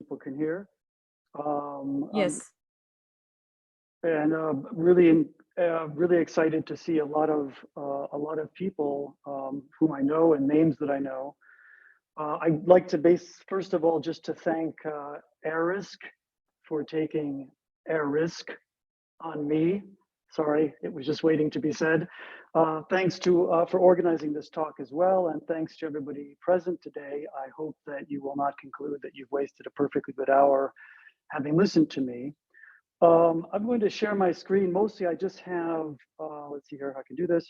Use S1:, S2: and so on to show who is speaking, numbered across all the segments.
S1: people can hear. Um, I'm,
S2: Yes.
S1: and really excited to see a lot of people whom I know and names that I know. I'd like to first of all, just to thank Arisk for taking air risk on me. Sorry, it was just waiting to be said. Thanks for organizing this talk as well, and thanks to everybody present today. I hope that you will not conclude that you've wasted a perfectly good hour having listened to me. I'm going to share my screen. Mostly I just have, let's see here how I can do this.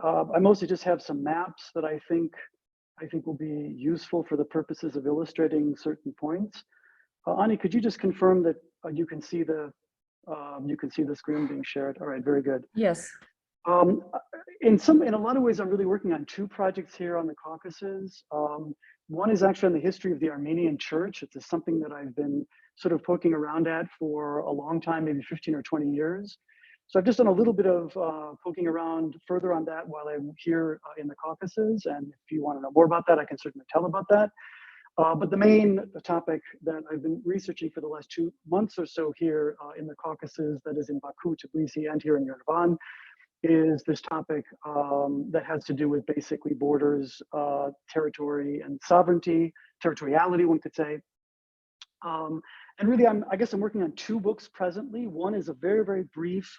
S1: I mostly just have some maps that I think will be useful for the purposes of illustrating certain points. Ani, could you just confirm that you can see the screen being shared? All right, very good.
S2: Yes.
S1: Um, in a lot of ways, I'm really working on two projects here on the Caucasus. One is actually on the history of the Armenian church. It's something that I've been sort of poking around at for a long time, maybe 15 or 20 years. So I've just done a little bit of poking around further on that while I'm here in the Caucasus. And if you want to know more about that, I can certainly tell about that. But the main topic that I've been researching for the last 2 months or so here in the Caucasus, that is in Baku, Tbilisi, and here in Yerevan, is this topic that has to do with basically borders, territory, and sovereignty, territoriality, one could say. And really, I guess I'm working on two books presently. One is a very, very brief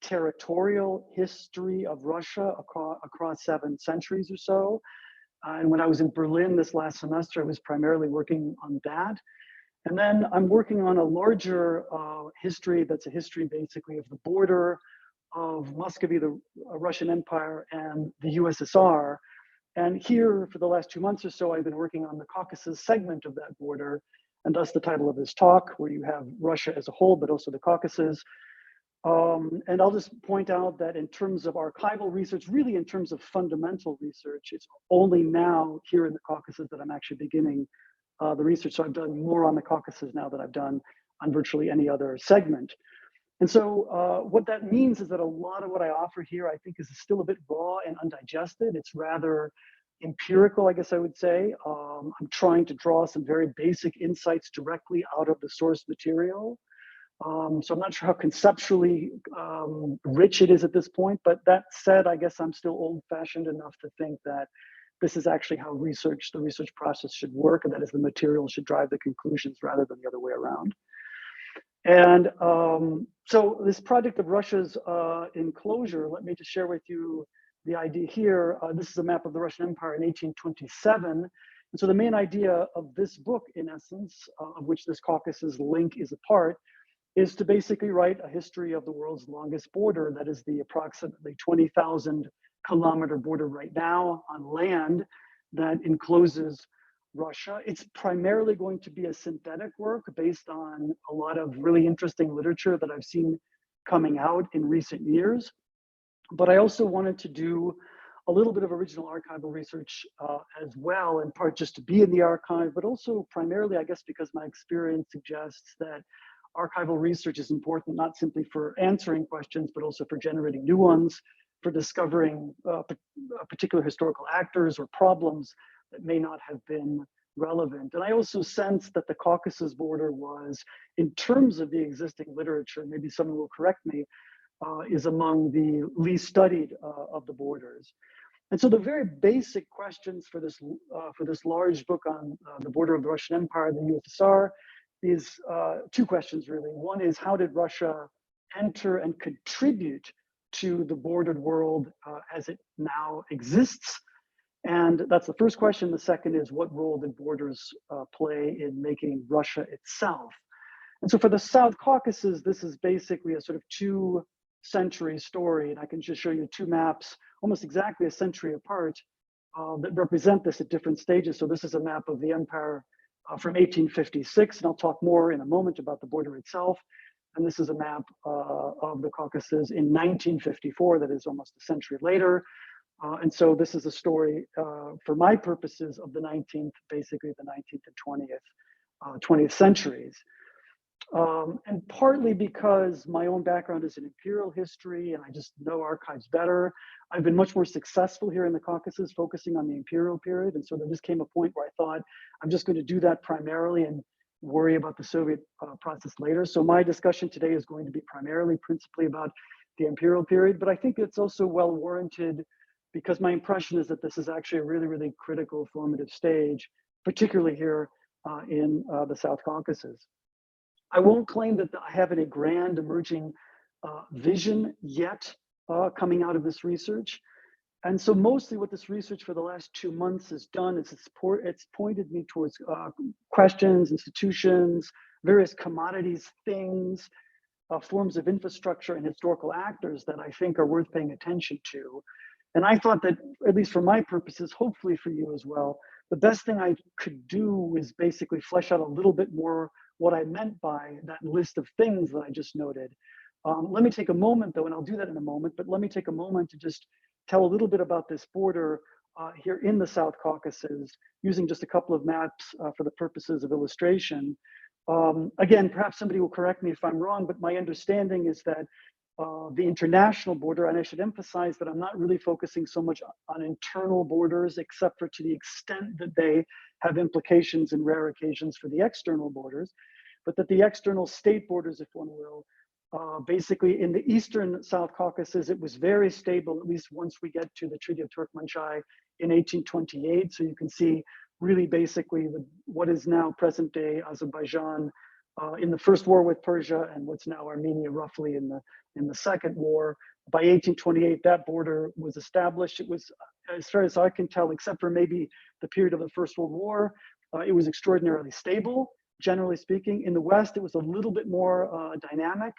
S1: territorial history of Russia across 7 centuries or so. And when I was in Berlin this last semester, I was primarily working on that. And then I'm working on a larger history that's a history basically of the border of Muscovy, the Russian Empire, and the USSR. And here, for the last 2 months or so, I've been working on the Caucasus segment of that border, and thus the title of this talk, where you have Russia as a whole, but also the Caucasus. And I'll just point out that in terms of archival research, really in terms of fundamental research, it's only now here in the Caucasus that I'm actually beginning the research. So I've done more on the Caucasus now than I've done on virtually any other segment. And so what that means is that a lot of what I offer here, I think, is still a bit raw and undigested. It's rather empirical, I guess I would say. I'm trying to draw some very basic insights directly out of the source material. So I'm not sure how conceptually rich it is at this point, but that said, I guess I'm still old-fashioned enough to think that this is actually how the research process should work, and that is the material should drive the conclusions rather than the other way around. And so this project of Russia's enclosure, let me just share with you the idea here. This is a map of the Russian Empire in 1827. And so the main idea of this book, in essence, of which this Caucasus link is a part, is to basically write a history of the world's longest border. That is the approximately 20,000 kilometer border right now on land that encloses Russia. It's primarily going to be a synthetic work based on a lot of really interesting literature that I've seen coming out in recent years. But I also wanted to do a little bit of original archival research as well, in part just to be in the archive, but also primarily, I guess, because my experience suggests that archival research is important, not simply for answering questions, but also for generating new ones, for discovering particular historical actors or problems that may not have been relevant. And I also sense that the Caucasus border was, in terms of the existing literature, maybe someone will correct me, is among the least studied of the borders. And so the very basic questions for this large book on the border of the Russian Empire and the USSR is 2 questions really. One is, how did Russia enter and contribute to the bordered world as it now exists? And that's the first question. The second is, what role did borders play in making Russia itself? And so for the South Caucasus, this is basically a sort of 2-century story. And I can just show you 2 maps, almost exactly a century apart, that represent this at different stages. So this is a map of the empire from 1856, and I'll talk more in a moment about the border itself. And this is a map of the Caucasus in 1954, that is almost a century later. And so this is a story, for my purposes, of the 19th, basically the 19th and 20th centuries. And partly because my own background is in imperial history and I just know archives better, I've been much more successful here in the Caucasus focusing on the imperial period. And so there just came a point where I thought, I'm just going to do that primarily and worry about the Soviet process later. So my discussion today is going to be principally about the imperial period, but I think it's also well warranted because my impression is that this is actually a really, really critical formative stage, particularly here in the South Caucasus. I won't claim that I have any grand emerging vision yet coming out of this research. And so mostly what this research for the last 2 months has done is it's pointed me towards questions, institutions, various commodities, things, forms of infrastructure and historical actors that I think are worth paying attention to. And I thought that, at least for my purposes, hopefully for you as well, the best thing I could do is basically flesh out a little bit more what I meant by that list of things that I just noted. Let me take a moment though, and I'll do that in a moment, but let me take a moment to just tell a little bit about this border here in the South Caucasus, using just a couple of maps for the purposes of illustration. Again, perhaps somebody will correct me if I'm wrong, but my understanding is that the international border, and I should emphasize that I'm not really focusing so much on internal borders, except for to the extent that they have implications in rare occasions for the external borders, but that the external state borders, if one will, basically in the eastern South Caucasus, it was very stable, at least once we get to the Treaty of Turkmenchai in 1828. So you can see really basically what is now present day Azerbaijan in the first war with Persia and what's now Armenia roughly in the second war. By 1828, that border was established. It was, as far as I can tell, except for maybe the period of the First World War, it was extraordinarily stable, generally speaking. In the West, it was a little bit more dynamic,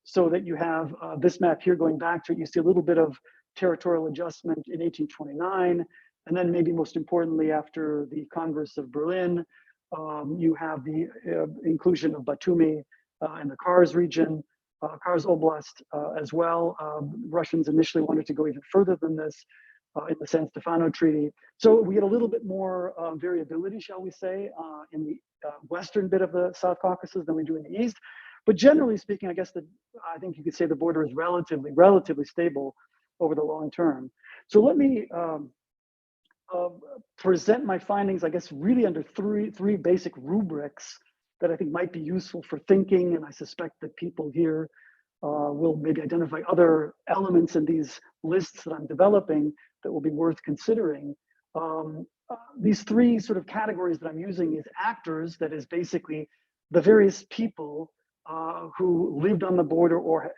S1: so that you have this map here going back to it. You see a little bit of territorial adjustment in 1829, and then maybe most importantly, after the Congress of Berlin, you have the inclusion of Batumi and the Kars region, Kars Oblast as well. Russians initially wanted to go even further than this in the San Stefano Treaty. So we get a little bit more variability, shall we say, in the western bit of the South Caucasus than we do in the east. But generally speaking, I think you could say the border is relatively stable over the long term. So let me present my findings, I guess, really under three basic rubrics that I think might be useful for thinking, and I suspect that people here will maybe identify other elements in these lists that I'm developing that will be worth considering. These three sort of categories that I'm using is actors, that is basically the various people who lived on the border or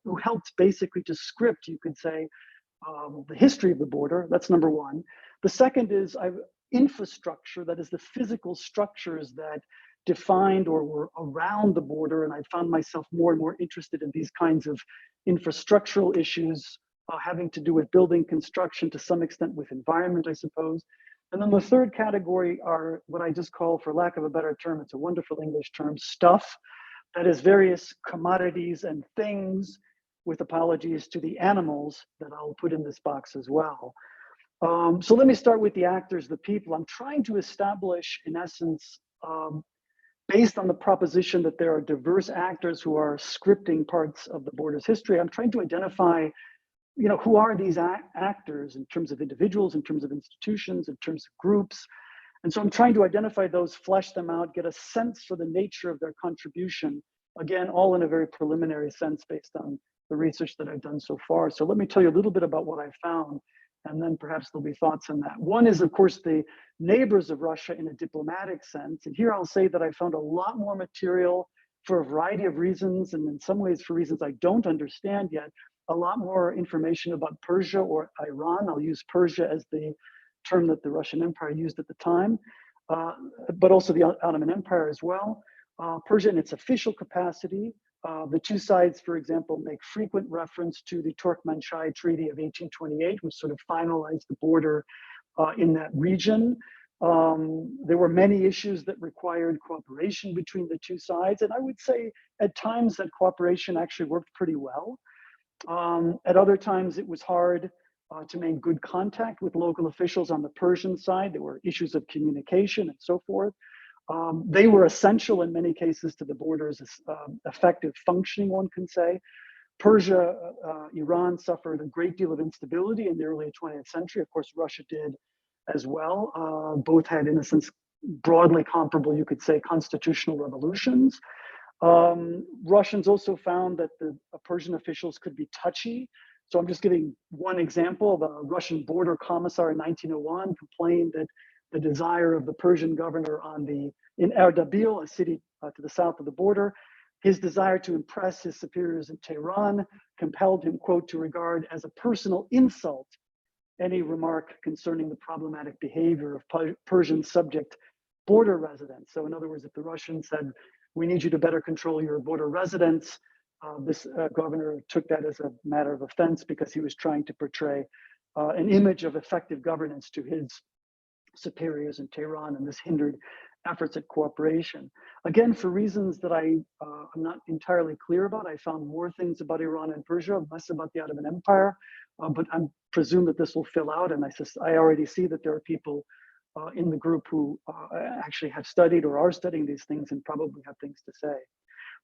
S1: who helped basically to script, you could say, the history of the border. That's number one. The second is infrastructure, that is the physical structures that defined or were around the border. And I found myself more and more interested in these kinds of infrastructural issues having to do with building construction, to some extent with environment, I suppose. And then the third category are what I just call, for lack of a better term, it's a wonderful English term, stuff. That is various commodities and things, with apologies to the animals that I'll put in this box as well. So let me start with the actors, the people. I'm trying to establish, in essence, based on the proposition that there are diverse actors who are scripting parts of the border's history, I'm trying to identify, who are these actors in terms of individuals, in terms of institutions, in terms of groups. And so I'm trying to identify those, flesh them out, get a sense for the nature of their contribution. Again, all in a very preliminary sense based on the research that I've done so far. So let me tell you a little bit about what I found, and then perhaps there'll be thoughts on that. One is, of course, the neighbors of Russia in a diplomatic sense. And here I'll say that I found a lot more material for a variety of reasons, and in some ways for reasons I don't understand yet, a lot more information about Persia or Iran. I'll use Persia as the term that the Russian Empire used at the time, but also the Ottoman Empire as well. Persia in its official capacity. The two sides, for example, make frequent reference to the Turkmenchai Treaty of 1828, which sort of finalized the border in that region. There were many issues that required cooperation between the two sides, and I would say at times that cooperation actually worked pretty well. At other times it was hard to maintain good contact with local officials on the Persian side. There were issues of communication and so forth. They were essential in many cases to the border's effective functioning, one can say. Persia, Iran suffered a great deal of instability in the early 20th century. Of course, Russia did as well. Both had, in a sense, broadly comparable, you could say, constitutional revolutions. Russians also found that the Persian officials could be touchy. So I'm just giving one example. The Russian border commissar in 1901 complained that the desire of the Persian governor in Erdebil, a city to the south of the border, his desire to impress his superiors in Tehran compelled him, quote, to regard as a personal insult any remark concerning the problematic behavior of Persian subject border residents. So in other words, if the Russians said, we need you to better control your border residents, this governor took that as a matter of offense because he was trying to portray an image of effective governance to his superiors in Tehran, and this hindered efforts at cooperation. Again, for reasons that I'm not entirely clear about, I found more things about Iran and Persia, less about the Ottoman Empire, but I presume that this will fill out, and I already see that there are people in the group who actually have studied or are studying these things and probably have things to say.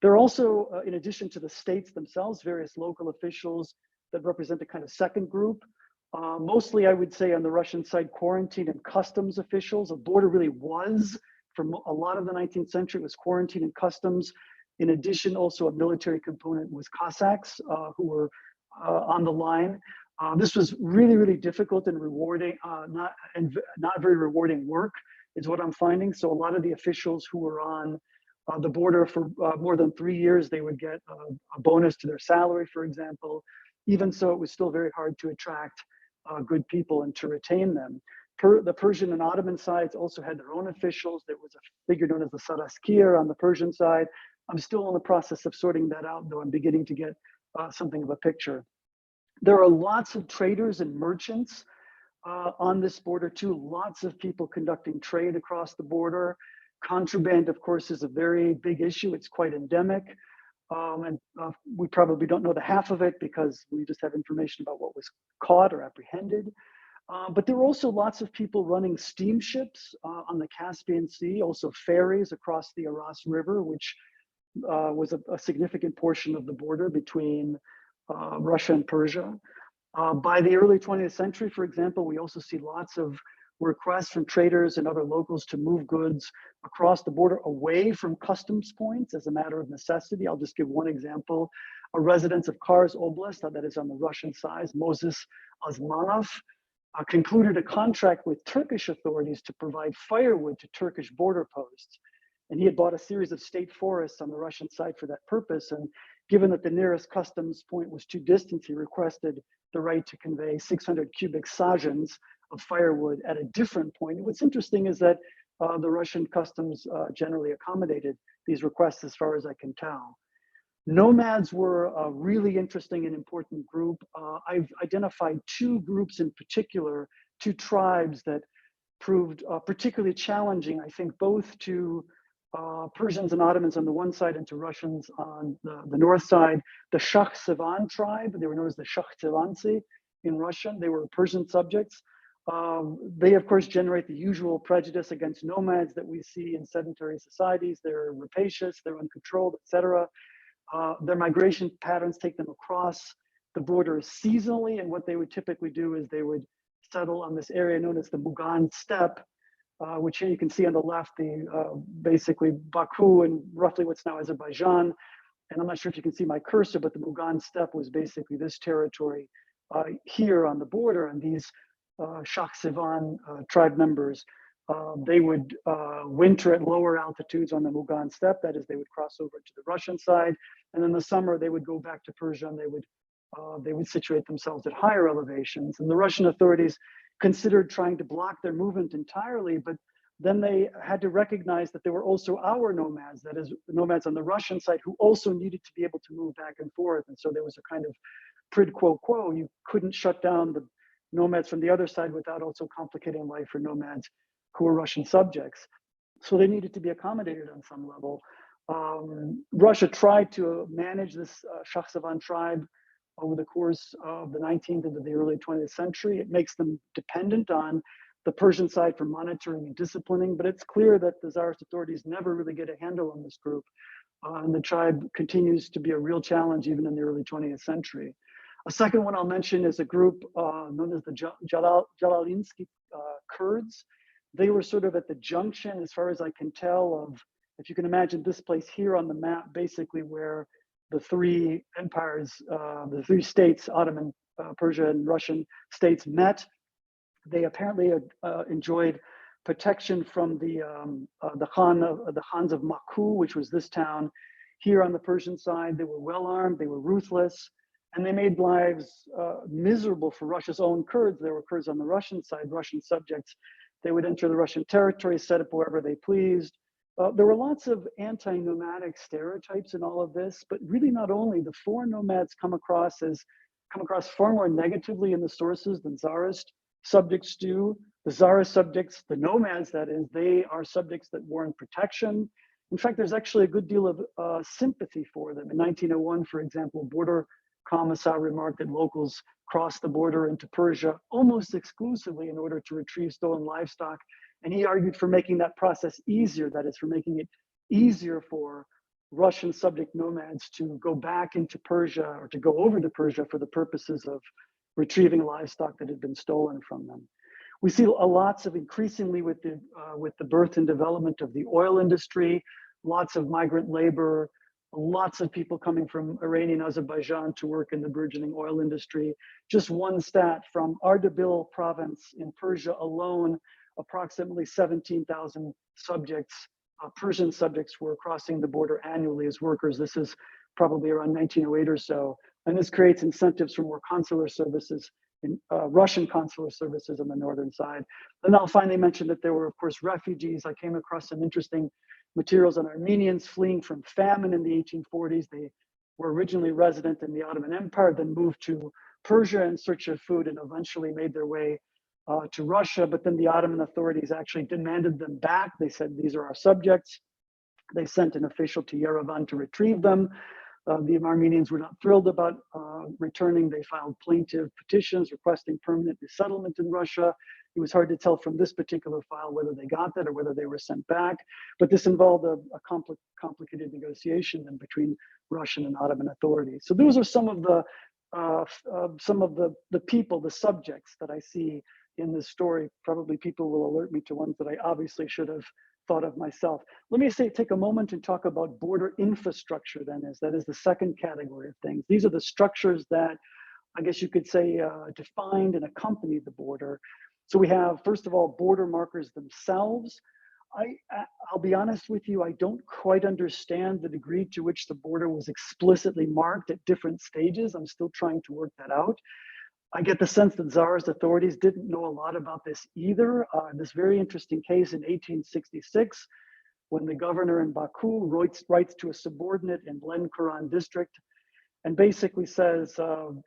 S1: There are also, in addition to the states themselves, various local officials that represent a kind of second group. Mostly, I would say, on the Russian side, quarantine and customs officials. A border really was, from a lot of the 19th century, it was quarantine and customs. In addition, also a military component was Cossacks who were on the line. This was really, really difficult and rewarding, not very rewarding work, is what I'm finding. So a lot of the officials who were on the border for more than 3 years, they would get a bonus to their salary, for example. Even so, it was still very hard to attract good people and to retain them. The Persian and Ottoman sides also had their own officials. There was a figure known as the Saraskir on the Persian side. I'm still in the process of sorting that out, though I'm beginning to get something of a picture. There are lots of traders and merchants on this border too, lots of people conducting trade across the border. Contraband, of course, is a very big issue. It's quite endemic. We probably don't know the half of it because we just have information about what was caught or apprehended. But there were also lots of people running steamships on the Caspian Sea, also ferries across the Aras River, which was a significant portion of the border between Russia and Persia. By the early 20th century, for example, we also see lots of requests from traders and other locals to move goods across the border away from customs points as a matter of necessity. I'll just give one example. A resident of Kars Oblast, that is on the Russian side, Moses Osmanov, concluded a contract with Turkish authorities to provide firewood to Turkish border posts. And he had bought a series of state forests on the Russian side for that purpose. And given that the nearest customs point was too distant, he requested the right to convey 600 cubic sajans of firewood at a different point. And what's interesting is that the Russian customs generally accommodated these requests as far as I can tell. Nomads were a really interesting and important group. I've identified two groups in particular, two tribes that proved particularly challenging, I think, both to Persians and Ottomans on the one side and to Russians on the north side. The Shakhsevan tribe, they were known as the Shakhsevansi in Russian. They were Persian subjects. They, of course, generate the usual prejudice against nomads that we see in sedentary societies. They're rapacious, they're uncontrolled, etc. Their migration patterns take them across the border seasonally, and what they would typically do is they would settle on this area known as the Mugan Steppe, which here you can see on the left, basically Baku and roughly what's now Azerbaijan. And I'm not sure if you can see my cursor, but the Mugan Steppe was basically this territory here on the border, and these Shakhsevan tribe members, they would winter at lower altitudes on the Mugan Steppe. That is, they would cross over to the Russian side, and in the summer they would go back to Persia, and they would situate themselves at higher elevations. And the Russian authorities considered trying to block their movement entirely, but then they had to recognize that there were also our nomads, that is, nomads on the Russian side, who also needed to be able to move back and forth. And so there was a kind of quid pro quo. You couldn't shut down the nomads from the other side without also complicating life for nomads who were Russian subjects. So they needed to be accommodated on some level. Russia tried to manage this Shakhsevan tribe over the course of the 19th into the early 20th century. It makes them dependent on the Persian side for monitoring and disciplining, but it's clear that the Tsarist authorities never really get a handle on this group. And the tribe continues to be a real challenge even in the early 20th century. A second one I'll mention is a group known as the Jalalinsky Kurds. They were sort of at the junction, as far as I can tell, of, if you can imagine this place here on the map, basically where the three empires, the three states, Ottoman, Persia, and Russian states met. They apparently enjoyed protection from the Khans of Maku, which was this town here on the Persian side. They were well armed, they were ruthless, and they made lives miserable for Russia's own Kurds. There were Kurds on the Russian side, Russian subjects. They would enter the Russian territory, set up wherever they pleased. There were lots of anti-nomadic stereotypes in all of this, but really not only. The foreign nomads come across far more negatively in the sources than Tsarist subjects do. The Tsarist subjects, the nomads that is, they are subjects that warrant protection. In fact, there's actually a good deal of sympathy for them. In 1901, for example, border commissar remarked that locals crossed the border into Persia almost exclusively in order to retrieve stolen livestock. And he argued for making that process easier, that is, for making it easier for Russian subject nomads to go back into Persia or to go over to Persia for the purposes of retrieving livestock that had been stolen from them. We see lots of, increasingly with the birth and development of the oil industry, lots of migrant labor, lots of people coming from Iranian Azerbaijan to work in the burgeoning oil industry. Just one stat from Ardabil province in Persia alone, approximately 17,000 subjects, Persian subjects, were crossing the border annually as workers. This is probably around 1908 or so. And this creates incentives for more consular services, in Russian consular services on the northern side. And I'll finally mention that there were, of course, refugees. I came across some interesting materials on Armenians fleeing from famine in the 1840s. They were originally resident in the Ottoman Empire, then moved to Persia in search of food, and eventually made their way to Russia. But then the Ottoman authorities actually demanded them back. They said, these are our subjects. They sent an official to Yerevan to retrieve them. The Armenians were not thrilled about returning. They filed plaintive petitions requesting permanent resettlement in Russia. It was hard to tell from this particular file whether they got that or whether they were sent back. But this involved a complicated negotiation then between Russian and Ottoman authorities. So those are some of the people, the subjects that I see in this story. Probably people will alert me to ones that I obviously should have thought of myself. Let me take a moment and talk about border infrastructure then, as that is the second category of things. These are the structures that, I guess you could say, defined and accompanied the border. So we have, first of all, border markers themselves. I'll be honest with you, I don't quite understand the degree to which the border was explicitly marked at different stages. I'm still trying to work that out. I get the sense that Tsarist authorities didn't know a lot about this either. This very interesting case in 1866, when the governor in Baku writes to a subordinate in Len-Kuran district and basically says,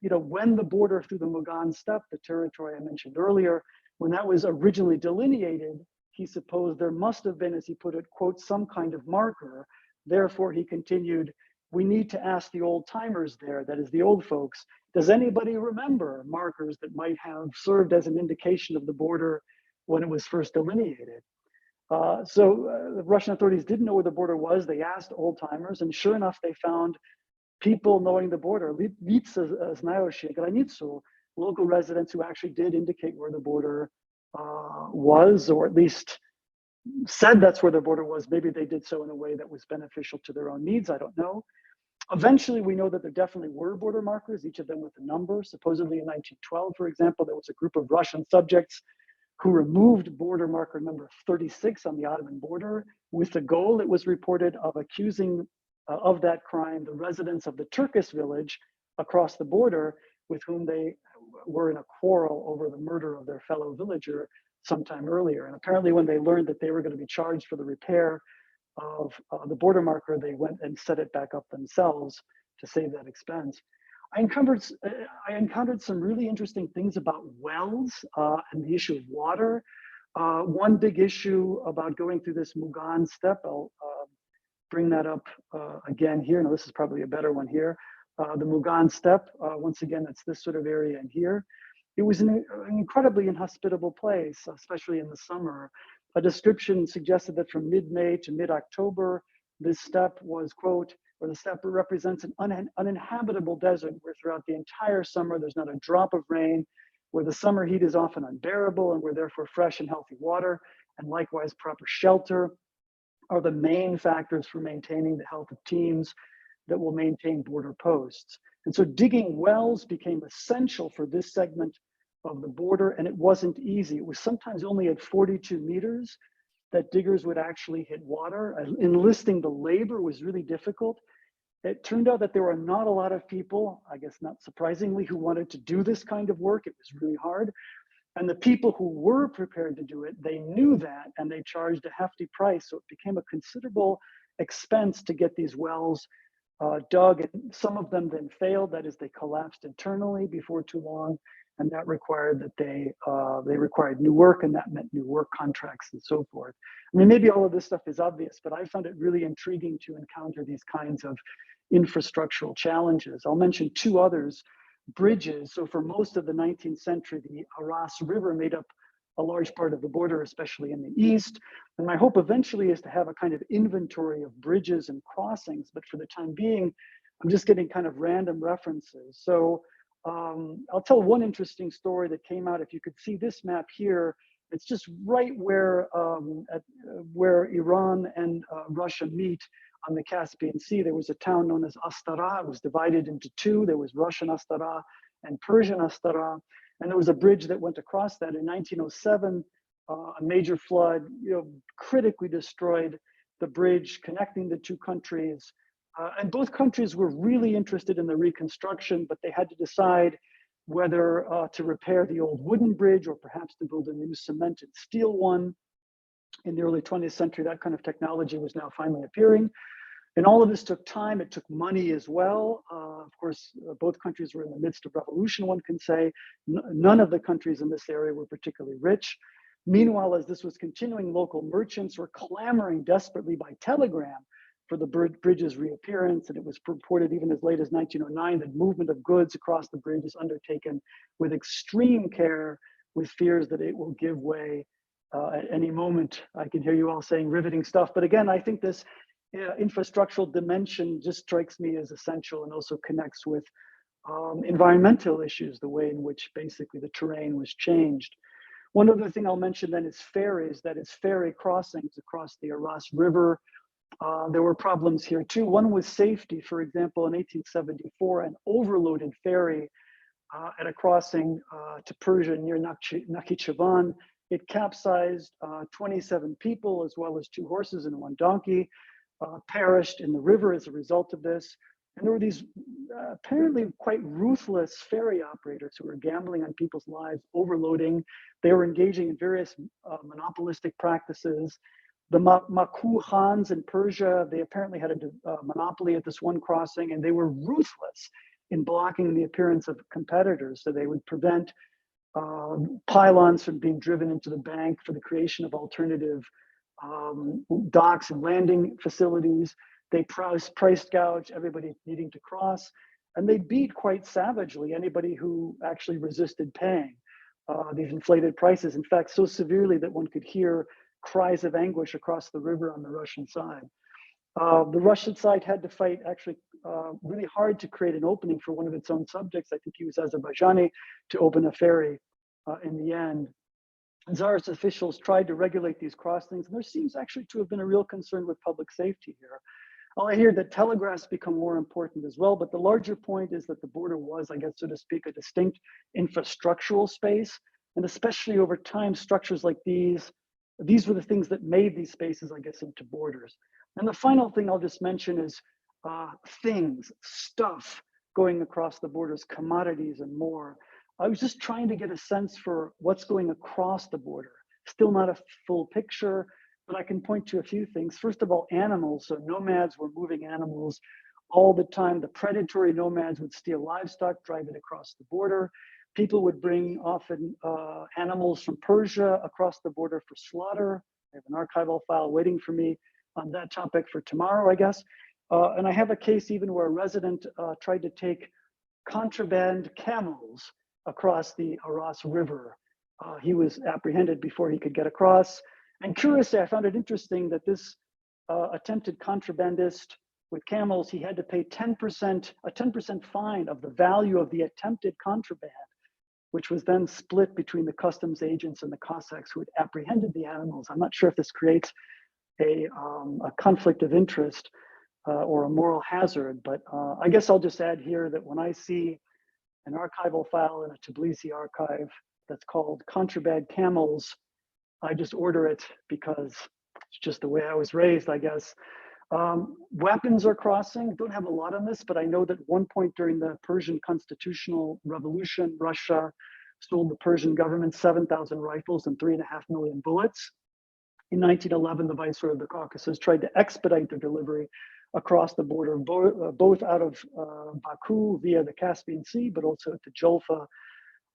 S1: when the border through the Mugan steppe, the territory I mentioned earlier, when that was originally delineated, he supposed there must have been, as he put it, quote, some kind of marker. Therefore, he continued, we need to ask the old timers there, that is the old folks, does anybody remember markers that might have served as an indication of the border when it was first delineated? The Russian authorities didn't know where the border was. They asked old timers, and sure enough, they found people knowing the border, local residents who actually did indicate where the border was, or at least said that's where the border was. Maybe they did so in a way that was beneficial to their own needs, I don't know. Eventually, we know that there definitely were border markers, each of them with a number. Supposedly in 1912, for example, there was a group of Russian subjects who removed border marker number 36 on the Ottoman border with the goal, it was reported, of accusing of that crime the residents of the Turkish village across the border with whom they were in a quarrel over the murder of their fellow villager sometime earlier. And apparently when they learned that they were going to be charged for the repair of the border marker, they went and set it back up themselves to save that expense. I encountered some really interesting things about wells and the issue of water. One big issue about going through this Mugan steppe, I'll bring that up again here. Now this is probably a better one here. The Mugan steppe, once again, it's this sort of area in here. It was an incredibly inhospitable place, especially in the summer. A description suggested that from mid-May to mid-October, this steppe was, quote, or the steppe represents an uninhabitable desert where throughout the entire summer there's not a drop of rain, where the summer heat is often unbearable, and where therefore fresh and healthy water and likewise proper shelter are the main factors for maintaining the health of teams that will maintain border posts. And so digging wells became essential for this segment of the border, and it wasn't easy. It was sometimes only at 42 meters that diggers would actually hit water. Enlisting the labor was really difficult. It turned out that there were not a lot of people, I guess not surprisingly, who wanted to do this kind of work. It was really hard. And the people who were prepared to do it, they knew that, and they charged a hefty price. So it became a considerable expense to get these wells dug, and some of them then failed. That is, they collapsed internally before too long, and that required that they required new work, and that meant new work contracts and so forth. I mean, maybe all of this stuff is obvious, but I found it really intriguing to encounter these kinds of infrastructural challenges. I'll mention two others. Bridges. So for most of the 19th century, the Aras River made up a large part of the border, especially in the east. And my hope eventually is to have a kind of inventory of bridges and crossings, but for the time being, I'm just getting kind of random references. So I'll tell one interesting story that came out. If you could see this map here, it's just right where Iran and Russia meet on the Caspian Sea. There was a town known as Astara. It was divided into two. There was Russian Astara and Persian Astara. And there was a bridge that went across that in 1907. A major flood, critically destroyed the bridge connecting the two countries. And both countries were really interested in the reconstruction, but they had to decide whether to repair the old wooden bridge or perhaps to build a new cement and steel one. In the early 20th century, that kind of technology was now finally appearing. And all of this took time. It took money as well. Of course, both countries were in the midst of revolution, one can say. None of the countries in this area were particularly rich. Meanwhile, as this was continuing, local merchants were clamoring desperately by telegram for the bridge's reappearance. And it was reported even as late as 1909 that movement of goods across the bridge is undertaken with extreme care, with fears that it will give way at any moment. I can hear you all saying riveting stuff. But again, I think this infrastructural dimension just strikes me as essential and also connects with environmental issues, the way in which basically the terrain was changed. One other thing I'll mention then is ferries, that is ferry crossings across the Aras River. There were problems here too. One was safety. For example, in 1874, an overloaded ferry at a crossing to Persia near Nakhchivan, it capsized. 27 people, as well as 2 horses and 1 donkey, perished in the river as a result of this. And there were these apparently quite ruthless ferry operators who were gambling on people's lives, overloading. They were engaging in various monopolistic practices. The Maku Khans in Persia, they apparently had a monopoly at this one crossing, and they were ruthless in blocking the appearance of competitors. So they would prevent pylons from being driven into the bank for the creation of alternative docks and landing facilities. They price gouge everybody needing to cross, and they beat quite savagely anybody who actually resisted paying these inflated prices. In fact, so severely that one could hear cries of anguish across the river on the Russian side. The Russian side had to fight actually really hard to create an opening for one of its own subjects. I think he was Azerbaijani, to open a ferry in the end. Tsarist officials tried to regulate these crossings, and there seems actually to have been a real concern with public safety here. I hear that telegraphs become more important as well, but the larger point is that the border was, I guess, so to speak, a distinct infrastructural space. And especially over time, structures like these were the things that made these spaces, I guess, into borders. And the final thing I'll just mention is things, stuff going across the borders, commodities and more. I was just trying to get a sense for what's going across the border. Still not a full picture, but I can point to a few things. First of all, animals. So nomads were moving animals all the time. The predatory nomads would steal livestock, drive it across the border. People would bring often animals from Persia across the border for slaughter. I have an archival file waiting for me on that topic for tomorrow, I guess. And I have a case even where a resident tried to take contraband camels across the Aras River. He was apprehended before he could get across. And curiously, I found it interesting that this attempted contrabandist with camels, he had to pay a 10% fine of the value of the attempted contraband. which was then split between the customs agents and the Cossacks who had apprehended the animals. I'm not sure if this creates a conflict of interest or a moral hazard, but I guess I'll just add here that when I see an archival file in a Tbilisi archive that's called Contraband Camels, I just order it because it's just the way I was raised, I guess. Weapons are crossing. Don't have a lot on this, but I know that at one point during the Persian constitutional revolution, Russia sold the Persian government 7,000 rifles and 3.5 million bullets. In 1911, the viceroy of the Caucasus tried to expedite the delivery across the border, both out of Baku via the Caspian Sea, but also at the Julfa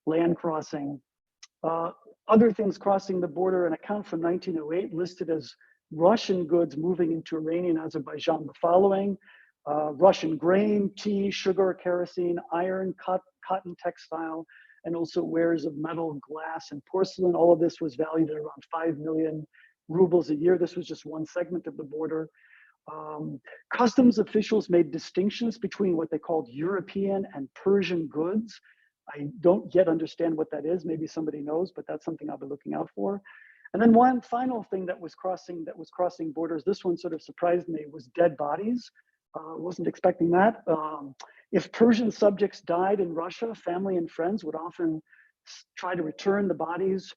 S1: land crossing. Other things crossing the border, an account from 1908 listed as Russian goods moving into Iranian Azerbaijan the following: Russian grain, tea, sugar, kerosene, iron, cotton textile, and also wares of metal, glass, and porcelain. All of this was valued at around 5 million rubles a year. This was just one segment of the border. Customs officials made distinctions between what they called European and Persian goods. I don't yet understand what that is. Maybe somebody knows, but that's something I'll be looking out for. And then one final thing that was crossing borders, this one sort of surprised me, was dead bodies. Wasn't expecting that. If Persian subjects died in Russia, family and friends would often try to return the bodies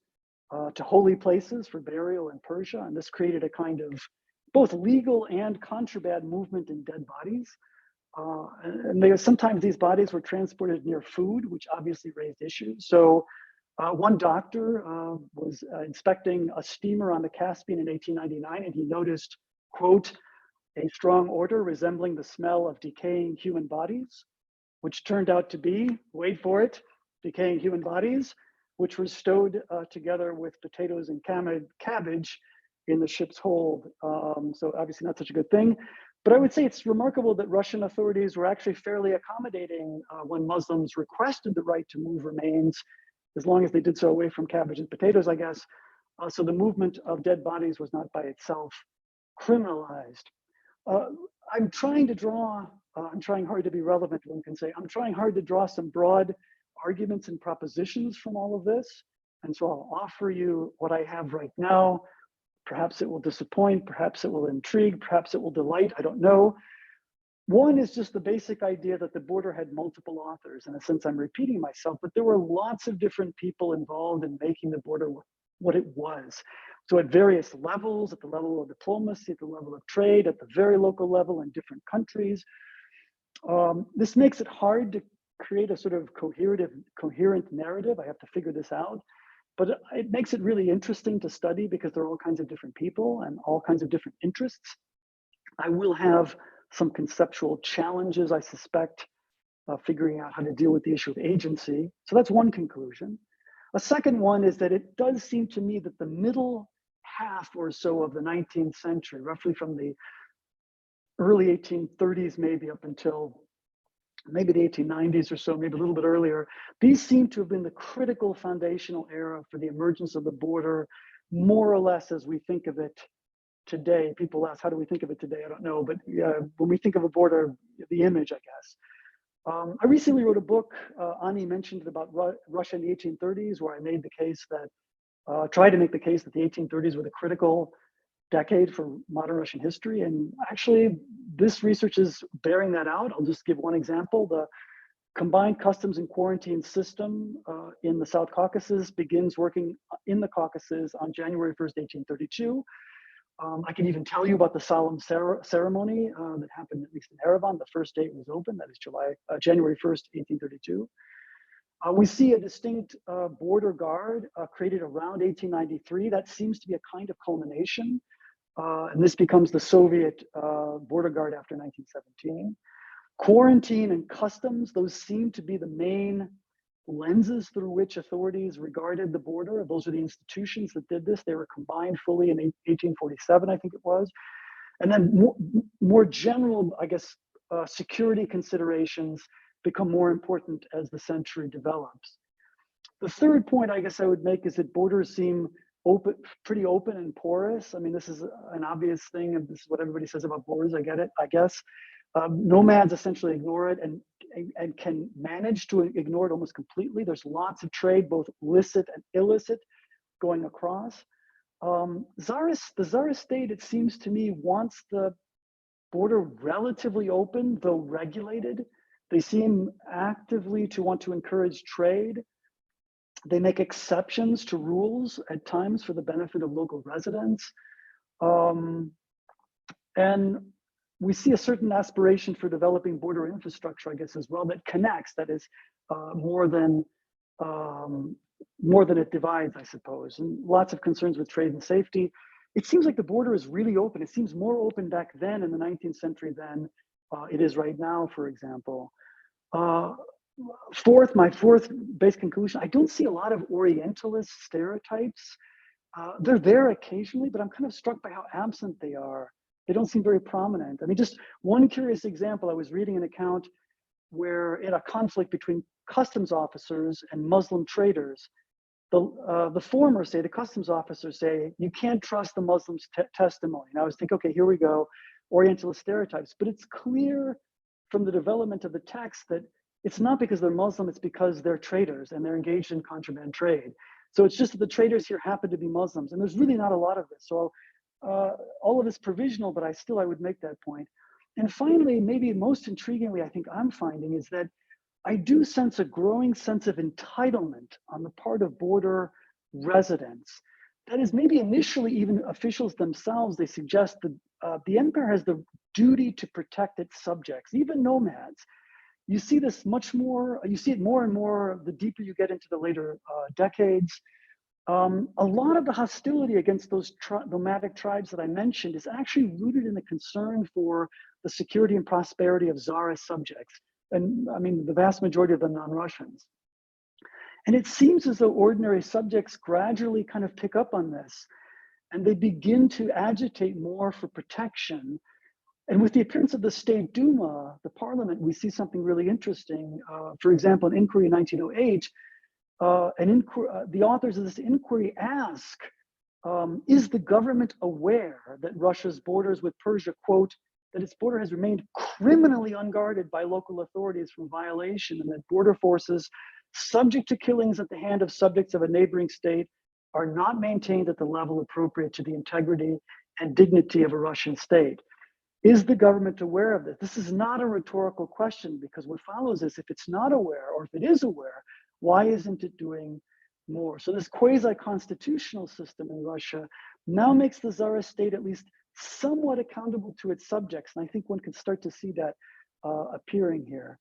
S1: to holy places for burial in Persia. And this created a kind of both legal and contraband movement in dead bodies. And sometimes these bodies were transported near food, which obviously raised issues. So one doctor was inspecting a steamer on the Caspian in 1899, and he noticed, quote, a strong odor resembling the smell of decaying human bodies, which turned out to be, wait for it, decaying human bodies, which were stowed together with potatoes and cabbage in the ship's hold. So obviously not such a good thing. But I would say it's remarkable that Russian authorities were actually fairly accommodating when Muslims requested the right to move remains, as long as they did so away from cabbage and potatoes, I guess. So the movement of dead bodies was not by itself criminalized. I'm trying hard to be relevant, one can say. I'm trying hard to draw some broad arguments and propositions from all of this. And so I'll offer you what I have right now. Perhaps it will disappoint, perhaps it will intrigue, perhaps it will delight, I don't know. One is just the basic idea that the border had multiple authors. In a sense, I'm repeating myself, but there were lots of different people involved in making the border what it was. So at various levels, at the level of diplomacy, at the level of trade, at the very local level in different countries. This makes it hard to create a sort of coherent narrative. I have to figure this out. But it makes it really interesting to study because there are all kinds of different people and all kinds of different interests. I will have some conceptual challenges, I suspect, figuring out how to deal with the issue of agency. So that's one conclusion. A second one is that it does seem to me that the middle half or so of the 19th century, roughly from the early 1830s, maybe up until maybe the 1890s or so, maybe a little bit earlier, these seem to have been the critical foundational era for the emergence of the border, more or less as we think of it today. People ask, how do we think of it today? I don't know, but when we think of a border, the image, I guess. I recently wrote a book, Ani mentioned about Russia in the 1830s, where I made the case that, tried to make the case that the 1830s were the critical decade for modern Russian history. And actually, this research is bearing that out. I'll just give one example. The combined customs and quarantine system in the South Caucasus begins working in the Caucasus on January 1st, 1832. I can even tell you about the solemn ceremony that happened, at least in Yerevan. The first day it was open, that is January 1st, 1832. We see a distinct border guard created around 1893. That seems to be a kind of culmination. And this becomes the Soviet border guard after 1917. Quarantine and customs, those seem to be the main lenses through which authorities regarded the border. Those are the institutions that did this. They were combined fully in 1847, I think it was. And then more general, I guess, security considerations become more important as the century develops. The third point I guess I would make is that borders seem pretty open and porous. I mean, this is an obvious thing, and this is what everybody says about borders. I get it, I guess. Nomads essentially ignore it, and and can manage to ignore it almost completely. There's lots of trade, both licit and illicit, going across. The Tsarist state, it seems to me, wants the border relatively open, though regulated. They seem actively to want to encourage trade. They make exceptions to rules at times for the benefit of local residents. And we see a certain aspiration for developing border infrastructure, I guess, as well, that connects, that is more than it divides, I suppose, and lots of concerns with trade and safety. It seems like the border is really open. It seems more open back then in the 19th century than it is right now, for example. My fourth base conclusion, I don't see a lot of Orientalist stereotypes. They're there occasionally, but I'm kind of struck by how absent they are. They don't seem very prominent. I mean, just one curious example, I was reading an account where in a conflict between customs officers and Muslim traders, the former say, the customs officers say, you can't trust the Muslims' testimony. And I was thinking, okay, here we go, Orientalist stereotypes. But it's clear from the development of the text that it's not because they're Muslim, it's because they're traders and they're engaged in contraband trade. So it's just that the traders here happen to be Muslims, and there's really not a lot of this. So all of this provisional, but I would make that point. And finally, maybe most intriguingly, I think I'm finding is that I do sense a growing sense of entitlement on the part of border residents. That is, maybe initially even officials themselves, they suggest that the empire has the duty to protect its subjects, even nomads. You see this much more, you see it more and more the deeper you get into the later decades. A lot of the hostility against those nomadic tribes that I mentioned is actually rooted in the concern for the security and prosperity of Tsarist subjects. And I mean, the vast majority of them non-Russians. And it seems as though ordinary subjects gradually kind of pick up on this, and they begin to agitate more for protection. And with the appearance of the State Duma, the parliament, we see something really interesting. For example, an inquiry in 1908, the authors of this inquiry ask, is the government aware that Russia's borders with Persia, quote, that its border has remained criminally unguarded by local authorities from violation, and that border forces subject to killings at the hand of subjects of a neighboring state are not maintained at the level appropriate to the integrity and dignity of a Russian state. Is the government aware of this? This is not a rhetorical question, because what follows is if it's not aware, or if it is aware, why isn't it doing more? So this quasi-constitutional system in Russia now makes the Tsarist state at least somewhat accountable to its subjects. And I think one can start to see that appearing here.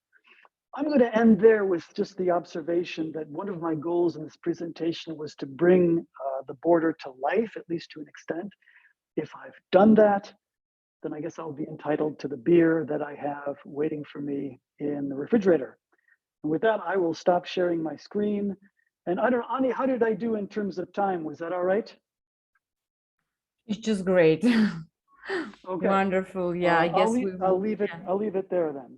S1: I'm going to end there with just the observation that one of my goals in this presentation was to bring the border to life, at least to an extent. If I've done that, then I guess I'll be entitled to the beer that I have waiting for me in the refrigerator. And with that, I will stop sharing my screen. And I don't know, Ani, how did I do in terms of time? Was that all right?
S2: It's just great.
S1: Okay.
S2: Wonderful. Yeah, I guess
S1: I'll leave it there then.